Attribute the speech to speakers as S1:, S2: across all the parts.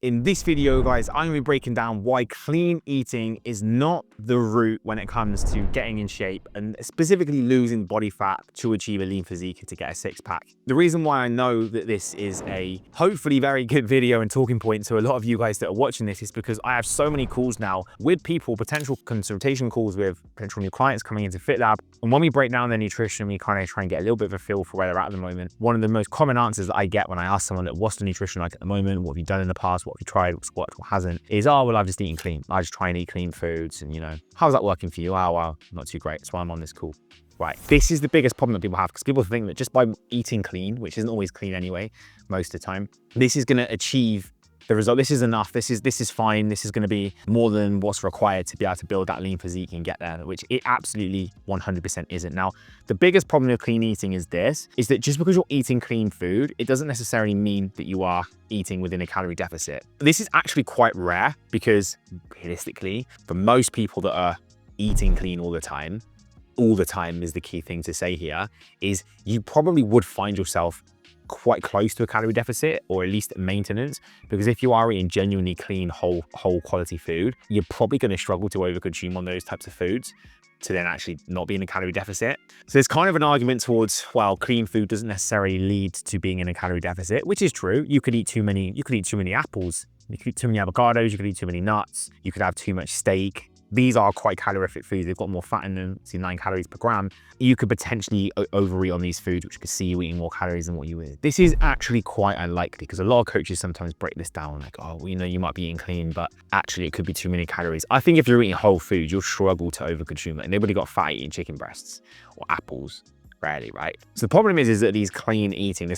S1: In this video, guys, I'm going to be breaking down why clean eating is not the route when it comes to getting in shape and specifically losing body fat to achieve a lean physique and to get a six-pack. The reason why I know that this is a hopefully very good video and talking point to a lot of you guys that are watching this is because I have so many calls now with people, potential consultation calls with potential new clients coming into FitLab. And when we break down their nutrition, we kind of try and get a little bit of a feel for where they're at the moment. One of the most common answers that I get when I ask someone that what's the nutrition like at the moment, what have you done in the past, what have you tried, what's worked, what hasn't, is, oh, well, I've just eaten clean. I just try and eat clean foods. And, you know, how's that working for you? Oh, well, not too great. That's why I'm on this call. Right. This is the biggest problem that people have because people think that just by eating clean, which isn't always clean anyway, most of the time, this is going to achieve the result. This is enough. This is fine. This is going to be more than what's required to be able to build that lean physique and get there, which it absolutely 100% isn't. Now, the biggest problem with clean eating is that just because you're eating clean food, it doesn't necessarily mean that you are eating within a calorie deficit. This is actually quite rare because realistically, for most people that are eating clean all the time is the key thing to say here, is you probably would find yourself quite close to a calorie deficit or at least maintenance, because if you are eating genuinely clean whole quality food, you're probably going to struggle to overconsume on those types of foods to then actually not be in a calorie deficit. So there's kind of an argument towards, well, clean food doesn't necessarily lead to being in a calorie deficit, which is true. You could eat too many apples, you could eat too many avocados, you could eat too many nuts, you could have too much steak. These are quite calorific foods. They've got more fat in them, see 9 calories per gram. You could potentially overeat on these foods, which could see you eating more calories than what you eat. This is actually quite unlikely because a lot of coaches sometimes break this down like, oh, well, you know, you might be eating clean, but actually it could be too many calories. I think if you're eating whole food, you'll struggle to overconsume it. And nobody got fat eating chicken breasts or apples. Rarely, right? So the problem is that this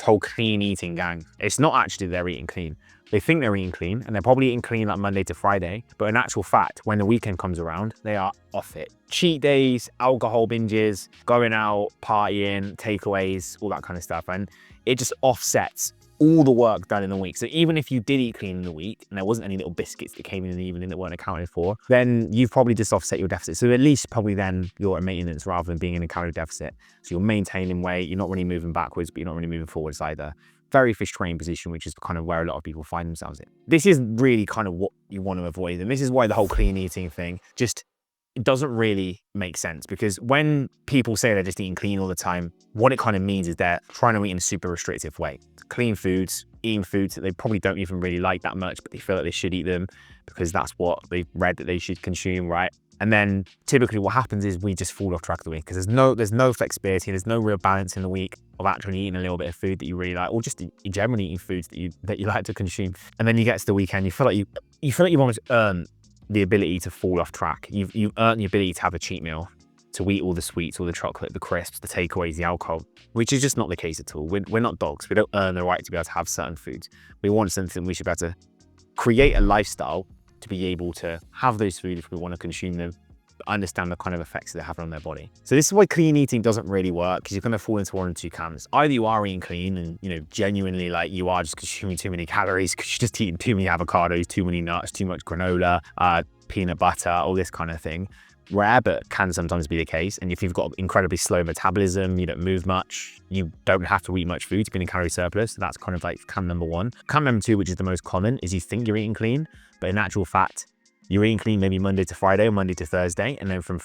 S1: whole clean eating gang, it's not actually they're eating clean. They think they're eating clean and they're probably eating clean like Monday to Friday, but in actual fact, when the weekend comes around, they are off it. Cheat days, alcohol binges, going out, partying, takeaways, all that kind of stuff. And it just offsets all the work done in the week. So even if you did eat clean in the week and there wasn't any little biscuits that came in the evening that weren't accounted for, then you've probably just offset your deficit. So at least probably then you're at maintenance rather than being in a calorie deficit. So you're maintaining weight, you're not really moving backwards, but you're not really moving forwards either. Very fish train position, which is kind of where a lot of people find themselves in. This is really kind of what you want to avoid. And this is why the whole clean eating thing it doesn't really make sense, because when people say they're just eating clean all the time, what it kind of means is they're trying to eat in a super restrictive way. Clean foods, eating foods that they probably don't even really like that much, but they feel like they should eat them because that's what they've read that they should consume, right? And then typically what happens is we just fall off track of the week because there's no flexibility, there's no real balance in the week of actually eating a little bit of food that you really like, or just generally eating foods that you like to consume. And then you get to the weekend, you feel like you've almost earned the ability to fall off track. You've earned the ability to have a cheat meal, to eat all the sweets, all the chocolate, the crisps, the takeaways, the alcohol, which is just not the case at all. We're not dogs. We don't earn the right to be able to have certain foods. We want something, we should be able to create a lifestyle to be able to have those foods if we want to consume them, but understand the kind of effects they're having on their body. So this is why clean eating doesn't really work, because you're going to fall into one of two camps. Either you are eating clean and, you know, genuinely like you are just consuming too many calories because you're just eating too many avocados, too many nuts, too much granola, peanut butter, all this kind of thing. Rare, but can sometimes be the case. And if you've got incredibly slow metabolism, you don't move much, you don't have to eat much food to be in a calorie surplus. So that's kind of like camp number one. Camp number two, which is the most common, is you think you're eating clean, but in actual fact, you're eating clean maybe Monday to Friday or Monday to Thursday. And then from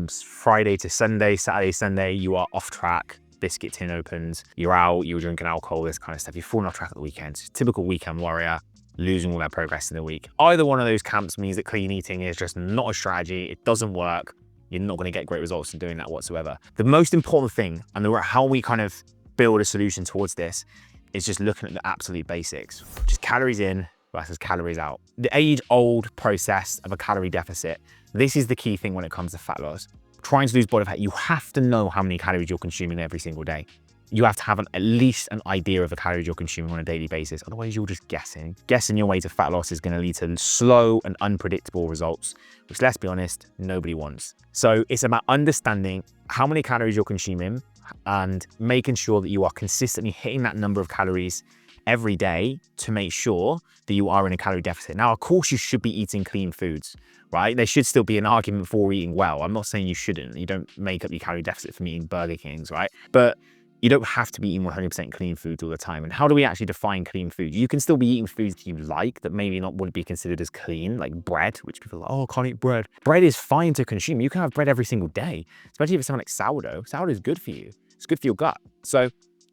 S1: Friday to Sunday, Saturday, Sunday, you are off track. Biscuit tin opens, you're out, you're drinking alcohol, this kind of stuff. You're falling off track at the weekends. Typical weekend warrior, losing all their progress in the week. Either one of those camps means that clean eating is just not a strategy. It doesn't work. You're not going to get great results from doing that whatsoever. The most important thing, and how we kind of build a solution towards this, is just looking at the absolute basics. Just calories in versus calories out. The age-old process of a calorie deficit. This is the key thing when it comes to fat loss. Trying to lose body fat, you have to know how many calories you're consuming every single day. You have to have at least an idea of the calories you're consuming on a daily basis. Otherwise, you're just guessing. Guessing your way to fat loss is going to lead to slow and unpredictable results, which, let's be honest, nobody wants. So it's about understanding how many calories you're consuming and making sure that you are consistently hitting that number of calories every day to make sure that you are in a calorie deficit. Now, of course, you should be eating clean foods, right? There should still be an argument for eating well. I'm not saying you shouldn't. You don't make up your calorie deficit from eating Burger Kings, right? But You don't have to be eating 100% clean foods all the time. And how do we actually define clean food? You can still be eating foods that you like that maybe not would be considered as clean, like bread, which people are like, oh, I can't eat bread. Bread is fine to consume. You can have bread every single day, especially if it's something like sourdough. Sourdough is good for you. It's good for your gut. So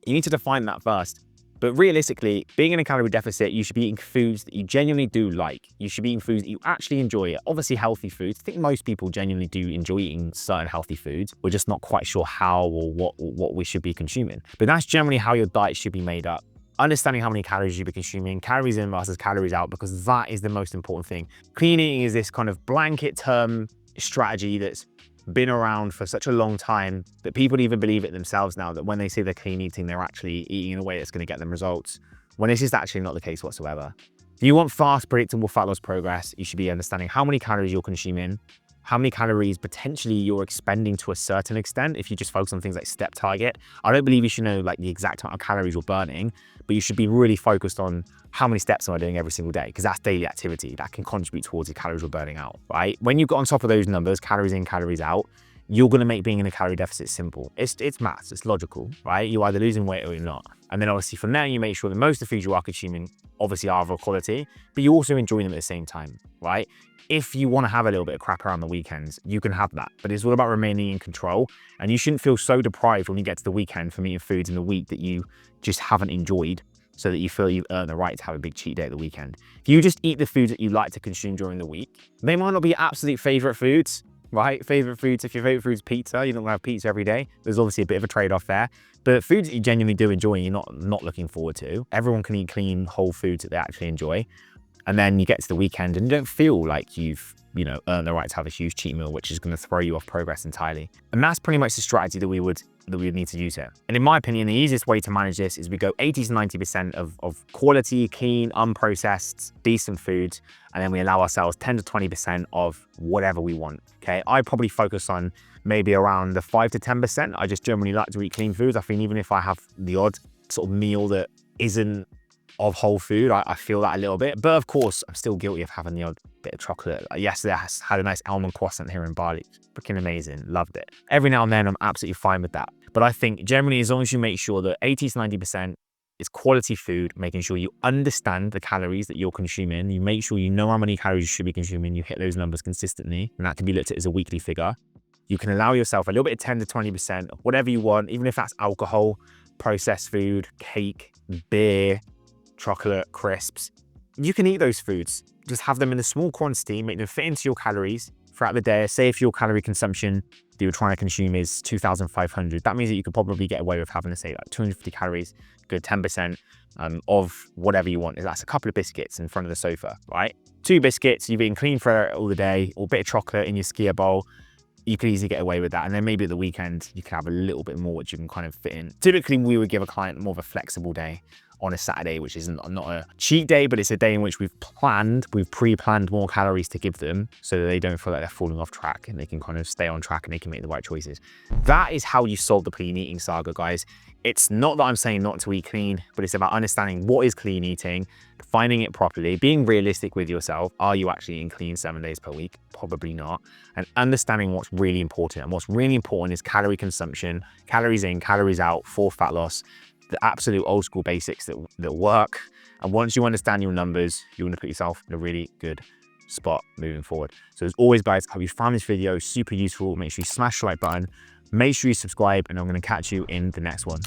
S1: you need to define that first. But realistically, being in a calorie deficit, you should be eating foods that you genuinely do like. You should be eating foods that you actually enjoy. Obviously, healthy foods. I think most people genuinely do enjoy eating certain healthy foods. We're just not quite sure how or what we should be consuming. But that's generally how your diet should be made up. Understanding how many calories you should be consuming, calories in versus calories out, because that is the most important thing. Clean eating is this kind of blanket term strategy that's been around for such a long time that people even believe it themselves now, that when they say they're clean eating, they're actually eating in a way that's going to get them results, when it's just actually not the case whatsoever. If you want fast, predictable fat loss progress, you should be understanding how many calories you're consuming, how many calories potentially you're expending to a certain extent. If you just focus on things like step target, I don't believe you should know like the exact amount of calories you're burning, but you should be really focused on how many steps am I doing every single day, because that's daily activity that can contribute towards the calories you're burning out, right? When you've got on top of those numbers, calories in, calories out, you're going to make being in a calorie deficit simple. It's maths, it's logical, right? You're either losing weight or you're not. And then obviously from there, you make sure that most of the foods you are consuming obviously are of quality, but you also enjoy them at the same time, right? If you want to have a little bit of crap around the weekends, you can have that, but it's all about remaining in control. And you shouldn't feel so deprived when you get to the weekend from eating foods in the week that you just haven't enjoyed, so that you feel you've earned the right to have a big cheat day at the weekend. If you just eat the foods that you like to consume during the week, they might not be absolute favorite foods, right? Favorite foods, if your favorite food is pizza, you don't have pizza every day. There's obviously a bit of a trade-off there. But foods that you genuinely do enjoy and you're not looking forward to, everyone can eat clean, whole foods that they actually enjoy. And then you get to the weekend and you don't feel like you've, earned the right to have a huge cheat meal, which is going to throw you off progress entirely. And that's pretty much the strategy that we would need to use here. And in my opinion, the easiest way to manage this is we go 80 to 90% of quality, clean, unprocessed, decent foods, and then we allow ourselves 10 to 20% of whatever we want. Okay, I probably focus on maybe around the 5 to 10%. I just generally like to eat clean foods. I think even if I have the odd sort of meal that isn't of whole food, I feel that a little bit. But of course, I'm still guilty of having the odd bit of chocolate. Like yesterday, I had a nice almond croissant here in Bali. Freaking amazing. Loved it. Every now and then, I'm absolutely fine with that. But I think generally, as long as you make sure that 80 to 90% is quality food, making sure you understand the calories that you're consuming, you make sure you know how many calories you should be consuming, you hit those numbers consistently, and that can be looked at as a weekly figure. You can allow yourself a little bit of 10 to 20% of whatever you want, even if that's alcohol, processed food, cake, beer, chocolate, crisps. You can eat those foods. Just have them in a small quantity, make them fit into your calories throughout the day. Say if your calorie consumption that you're trying to consume is 2,500, that means that you could probably get away with having, say, like 250 calories, good 10% of whatever you want. That's a couple of biscuits in front of the sofa, right? 2 biscuits, you've been clean for all the day, or a bit of chocolate in your skier bowl. You could easily get away with that. And then maybe at the weekend, you can have a little bit more, which you can kind of fit in. Typically, we would give a client more of a flexible day on a Saturday, which is not a cheat day, but it's a day in which we've pre-planned more calories to give them so that they don't feel like they're falling off track, and they can kind of stay on track and they can make the right choices. That is how you solve the clean eating saga, guys. It's not that I'm saying not to eat clean, but it's about understanding what is clean eating, defining it properly, being realistic with yourself. Are you actually eating clean 7 days per week? Probably not. And understanding what's really important. And what's really important is calorie consumption, calories in, calories out for fat loss, the absolute old school basics that work. And once you understand your numbers, you're going to put yourself in a really good spot moving forward. So as always, guys, I hope you found this video super useful. Make sure you smash the like button, make sure you subscribe, and I'm going to catch you in the next one.